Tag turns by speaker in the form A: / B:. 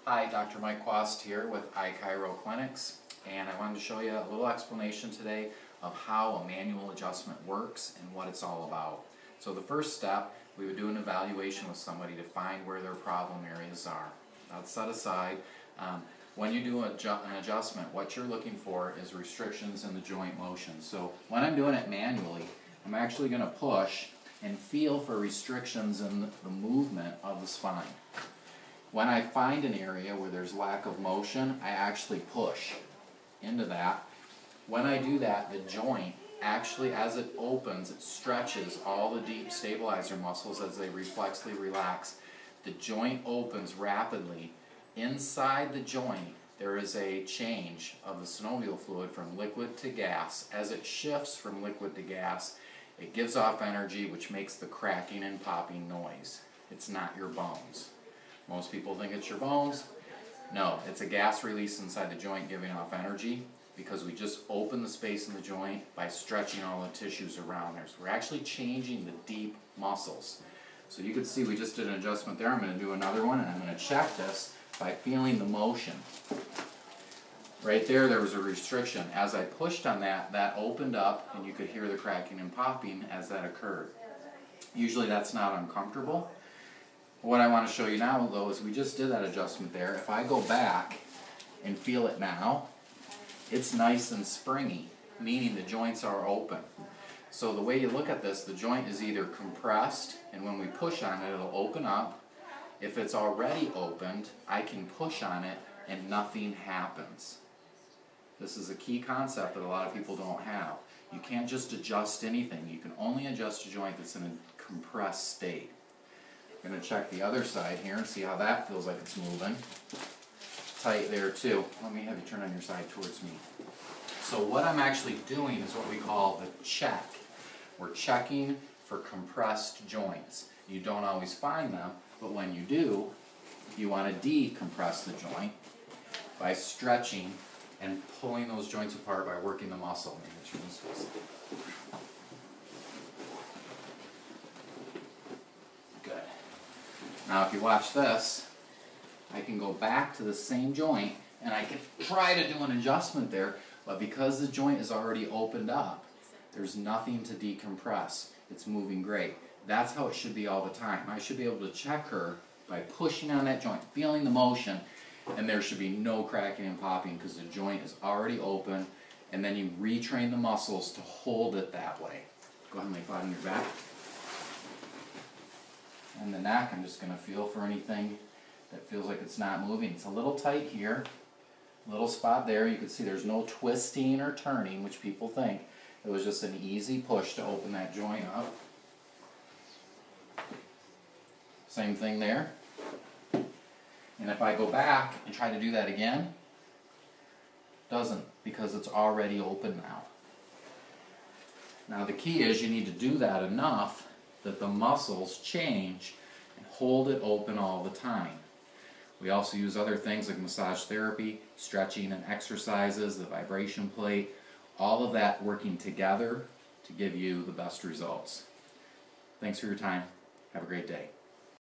A: Hi, Dr. Mike Quast here with iChiro Clinics, and I wanted to show you a little explanation today of how a manual adjustment works and what it's all about. So the first step, we would do an evaluation with somebody to find where their problem areas are. That's set aside. When you do an adjustment, what you're looking for is restrictions in the joint motion. So when I'm doing it manually, I'm actually going to push and feel for restrictions in the movement of the spine. When I find an area where there's lack of motion, I actually push into that. When I do that, the joint actually, as it opens, it stretches all the deep stabilizer muscles as they reflexly relax. The joint opens rapidly. Inside the joint, there is a change of the synovial fluid from liquid to gas. As it shifts from liquid to gas, it gives off energy, which makes the cracking and popping noise. It's not your bones. Most people think it's your bones. No, it's a gas release inside the joint giving off energy because we just open the space in the joint by stretching all the tissues around there. So we're actually changing the deep muscles. So you can see we just did an adjustment there. I'm going to do another one, and I'm going to check this by feeling the motion. Right there was a restriction. As I pushed on that, that opened up, and you could hear the cracking and popping as that occurred. Usually that's not uncomfortable. What I want to show you now, though, is we just did that adjustment there. If I go back and feel it now, it's nice and springy, meaning the joints are open. So the way you look at this, the joint is either compressed, and when we push on it, it'll open up. If it's already opened, I can push on it and nothing happens. This is a key concept that a lot of people don't have. You can't just adjust anything. You can only adjust a joint that's in a compressed state. I'm going to check the other side here and see how that feels like it's moving. Tight there too. Let me have you turn on your side towards me. So what I'm actually doing is what we call the check. We're checking for compressed joints. You don't always find them, but when you do, you want to decompress the joint by stretching and pulling those joints apart by working the muscle. Good. Now if you watch this, I can go back to the same joint and I can try to do an adjustment there, but because the joint is already opened up, there's nothing to decompress. It's moving great. That's how it should be all the time. I should be able to check her by pushing on that joint, feeling the motion, and there should be no cracking and popping because the joint is already open, and then you retrain the muscles to hold it that way. Go ahead and lay flat on your back. And the neck, I'm just going to feel for anything that feels like it's not moving. It's a little tight here, little spot there. You can see there's no twisting or turning, which people think. It was just an easy push to open that joint up. Same thing there. And if I go back and try to do that again, doesn't, because it's already open now. Now the key is you need to do that enough that the muscles change and hold it open all the time. We also use other things like massage therapy, stretching and exercises, the vibration plate, all of that working together to give you the best results. Thanks for your time. Have a great day.